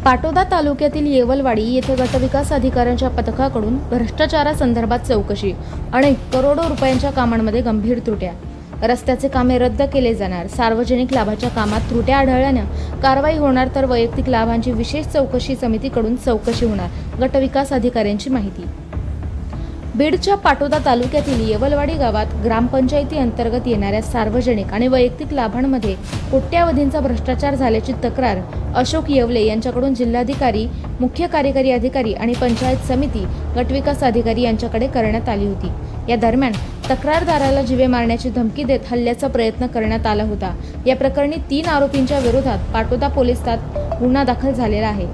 पाटोदा तालुक्यातील येवलवाडी येथे गटविकास अधिकाऱ्यांच्या पथकाकडून भ्रष्टाचारासंदर्भात चौकशी, अनेक करोडो रुपयांच्या कामांमध्ये गंभीर त्रुट्या, रस्त्याचे कामे रद्द केले जाणार, सार्वजनिक लाभाच्या कामात त्रुट्या आढळल्यानं कारवाई होणार तर वैयक्तिक लाभांची विशेष चौकशी समितीकडून चौकशी होणार, गटविकास अधिकाऱ्यांची माहिती। बीडच्या पाटोदा तालुक्यातील येवलवाडी गावात ग्रामपंचायती अंतर्गत येणाऱ्या सार्वजनिक आणि वैयक्तिक लाभांमध्ये कोट्यावधींचा भ्रष्टाचार झाल्याची तक्रार अशोक येवले यांच्याकडून जिल्हाधिकारी, मुख्य कार्यकारी अधिकारी आणि पंचायत समिती गटविकास अधिकारी यांच्याकडे करण्यात आली होती। या दरम्यान तक्रारदाराला जीवे मारण्याची धमकी देत हल्ल्याचा प्रयत्न करण्यात आला होता। या प्रकरणी 3 आरोपींच्या विरोधात पाटोदा पोलीस ठाण्यात गुन्हा दाखल झालेला आहे।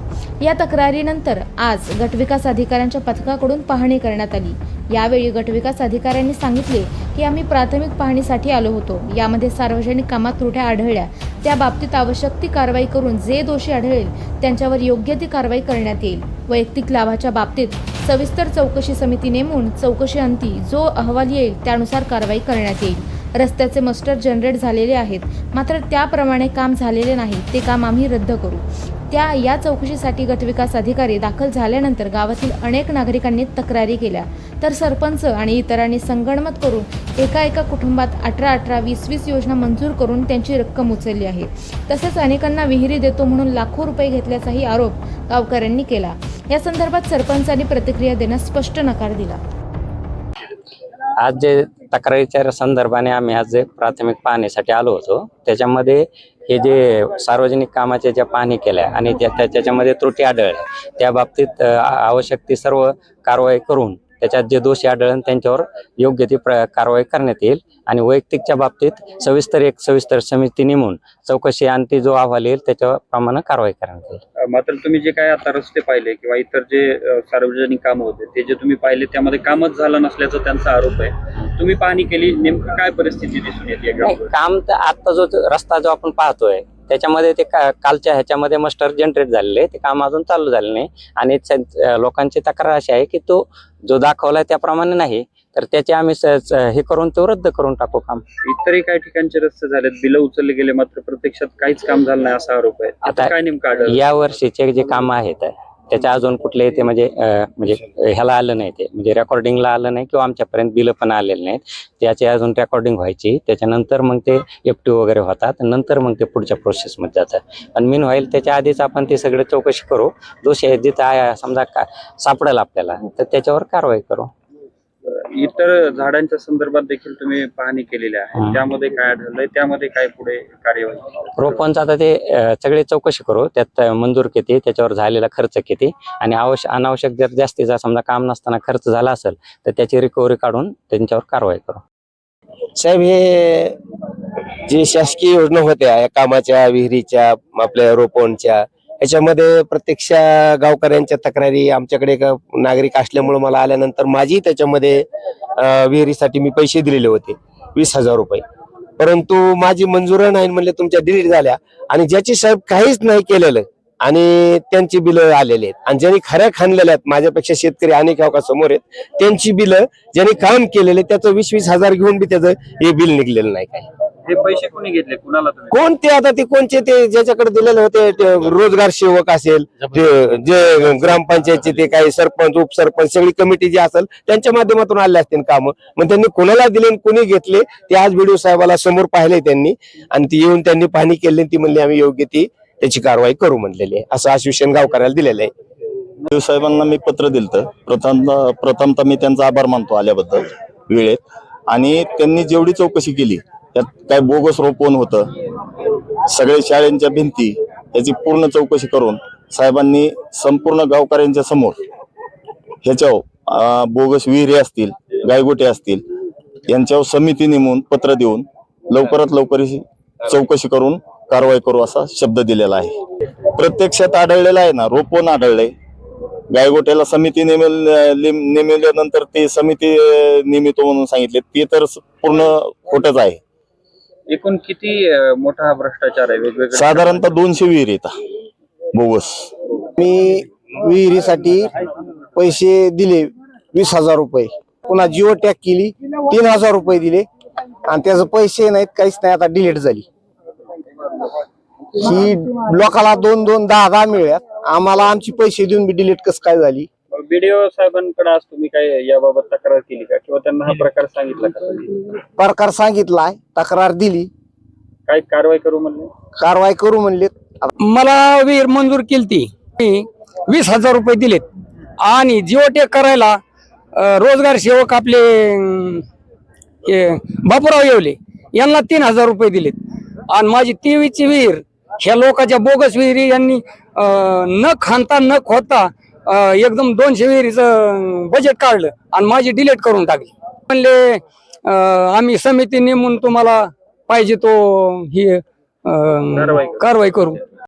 या तक्रारीनंतर आज गटविकास अधिकाऱ्यांच्या पथकाकडून पाहणी करण्यात आली। यावेळी गटविकास अधिकाऱ्यांनी सांगितले की आम्ही प्राथमिक पाहणीसाठी आलो होतो। यामध्ये सार्वजनिक कामात त्रुट्या आढळल्या, त्या बाबतीत आवश्यक ती कारवाई करून जे दोषी आढळेल त्यांच्यावर योग्य ती कारवाई करण्यात येईल। वैयक्तिक लाभाच्या बाबतीत सविस्तर चौकशी समिती नेमून चौकशी अंती जो अहवाल येईल त्यानुसार कारवाई करण्यात येईल। रस्त्याचे मस्टर जनरेट झालेले आहेत, मात्र त्याप्रमाणे काम झालेले नाही, ते काम आम्ही रद्द करू। या चौकशीसाठी गटविकास अधिकारी दाखल झाल्यानंतर गावातील अनेक नागरिकांनी तक्रारी केल्या, तर सरपंच आणि इतरांनी संगनमत करून एका कुटुंबात 18-18, 20-20 योजना मंजूर करून त्यांची रक्कम उचलली आहे। तसेच अनेकांना विहिरी देतो म्हणून लाखो रुपये घेतल्याचाही आरोप गावकऱ्यांनी केला। या संदर्भात सरपंचांनी प्रतिक्रिया देण्यास स्पष्ट नकार दिला। आज जे तक्रारीच्या संदर्भाने आम्ही आज जे प्राथमिक पाहणीसाठी आलो होतो, त्याच्यामध्ये हे जे सार्वजनिक कामाच्या ज्या पाहणी केल्या आणि त्याच्यामध्ये त्रुटी आढळल्या, त्या बाबतीत आवश्यक ती सर्व कारवाई करून त्याच्यात जे दोषी आढळले त्यांच्यावर योग्य ती कारवाई करण्यात येईल आणि वैयक्तिकच्या बाबतीत सविस्तर समिती नेमून चौकशी अंती जो अहवाल येईल त्याच्याप्रमाणे कारवाई करण्यात येईल। मात्र तुम्ही जे काय आता रस्ते पाहिले किंवा इतर जे सार्वजनिक काम होते ते जे तुम्ही पाहिले त्यामध्ये कामच झालं नसल्याचा त्यांचा आरोप आहे। तुम्ही पाहणी केली, नेमकं काय परिस्थिती दिसून येते? काम तर आता जो रस्ता जो आपण पाहतोय त्याच्यामध्ये ते कालच्या ह्याच्यामध्ये मस्टर जनरेट झालेले, ते काम अजून चालू झाले नाही आणि लोकांची तक्रार अशी आहे की तो जो दाखवलाय त्याप्रमाणे नाही, तर त्याचे आम्ही हे करून तो रद्द करून टाकू काम। इतरही काही ठिकाणचे रस्ते झालेत, बिलं उचलले गेले, मात्र प्रत्यक्षात काहीच काम झालं नाही असा आरोप आहे। आता काय नेमकं आढळलं? या वर्षीचे जे काम आहेत त्याच्या अजून कुठले ते म्हणजे ह्याला आलं नाही, ते म्हणजे रेकॉर्डिंगला आलं नाही किंवा आमच्यापर्यंत बिलं पण आलेले नाहीत। त्याची अजून रेकॉर्डिंग व्हायची, त्याच्यानंतर मग ते FTO वगैरे होतात, नंतर मग ते पुढच्या प्रोसेसमध्ये जातात। पण मीन होईल त्याच्या आधीच आपण ते सगळे चौकशी करू, दोषी आहेत जिथं समजा सापडेल आपल्याला तर त्याच्यावर कारवाई करू। इतर झाडांच्या संदर्भात देखील तुम्ही पाहणी केलेली आहे, त्यामध्ये काय आढळलंय, त्यामध्ये काय पुढे कार्यवाही? रोपांचा आता ते सगळे चौकशी करू, त्यात मंजूर किती, त्याच्यावर झालेला खर्च किती आणि अनावश्यक जर जास्तीचा समजा काम नसताना खर्च झाला असेल तर त्याची रिकव्हरी काढून त्यांच्यावर कारवाई करू। साहेब, हे जे शासकीय योजना होत्या या कामाच्या, विहिरीच्या, आपल्या रोपवणच्या, याच्यामध्ये प्रत्यक्ष गावकऱ्यांच्या तक्रारी आमच्याकडे नागरिक असल्यामुळे मला आल्यानंतर माझी त्याच्यामध्ये विहिरीसाठी मी पैसे दिलेले होते 20,000 रुपये, परंतु माझी मंजूर नाही म्हणले, तुमच्या डिलीट झाल्या आणि ज्याची साहेब काहीच नाही केलेलं आणि त्यांची बिलं आलेले आहेत आणि ज्यांनी खऱ्या खाणलेल्या आहेत, माझ्यापेक्षा शेतकरी अनेक समोर आहेत, त्यांची बिलं ज्यांनी काम केलेले त्याचं 20,000 घेऊन बी त्याचं हे बिल निघलेलं नाही। काय हे पैसे कोणी घेतले, कुणाला? कोणते आता ते कोणचे ते ज्याच्याकडे दिलेले होते, रोजगार सेवक असेल, जे ग्रामपंचायतचे ते काही सरपंच, उपसरपंच, सगळी कमिटी जी असेल त्यांच्या माध्यमातून आले असतील काम, मग त्यांनी कोणाला दिले कोणी घेतले ते आज BDO साहेबाला समोर पाहिले त्यांनी आणि ती येऊन त्यांनी पाहणी केली, ती म्हणली आम्ही योग्य ती त्याची कारवाई करू म्हणलेली आहे, असं आश्वासन गावकऱ्याला दिलेलं आहे। BDO साहेबांना मी पत्र दिलं, प्रथमतः मी त्यांचा आभार मानतो आल्याबद्दल वेळेत, आणि त्यांनी जेवढी चौकशी केली त्यात काय बोगस रोपवण होतं, सगळे शाळेंच्या भिंती, याची पूर्ण चौकशी करून साहेबांनी संपूर्ण गावकऱ्यांच्या समोर ह्याच्यावर बोगस विहिरी असतील, गायगोटे असतील, यांच्यावर समिती नेमून पत्र देऊन लवकरात लवकर चौकशी करून कारवाई करू असा शब्द दिलेला आहे। प्रत्यक्षात आढळलेला आहे ना, रोपवण आढळलंय, गायगोट्याला समिती नेमल्यानंतर ते समिती नेमितो म्हणून सांगितले, ते तर पूर्ण खोटच आहे। एकूण किती मोठा भ्रष्टाचार आहे? वेगवेगळे साधारणतः 200 विहिरी येतात बोगस। मी विहिरीसाठी पैसे दिले 20,000 रुपये, पुन्हा जिओ टॅग केली 3,000 रुपये दिले आणि त्याचे पैसे नाहीत, काहीच नाही, आता डिलीट झाली। ही लोकाला 2-2, 10-10 मिळाल्यात आम्हाला आमचे पैसे देऊन बी डिलीट कसं काय झाली. बीडीओ साहेबांकडे आज तुम्ही काय याबाबत तक्रार केली का किंवा त्यांना हा प्रकार सांगितला का तुम्ही? प्रकार सांगितलाय, तक्रार दिली, काय कारवाई करू म्हणले? कारवाई करू म्हणले. मला विहीर मंजूर केली, 20,000 रुपये दिलेत आणि जिओटेक करायला रोजगार सेवक आपले बापूराव येवले यांना 3,000 रुपये दिलेत आणि माझी 23ची विहीर ह्या लोकांच्या बोगस विहिरी यांनी न खांता न खोदता एकदम 200 विहिरीचं बजेट काढलं आणि माझी डिलीट करून टाकली. म्हणले आम्ही समिती नेमून तुम्हाला पाहिजे तो ही कारवाई करू.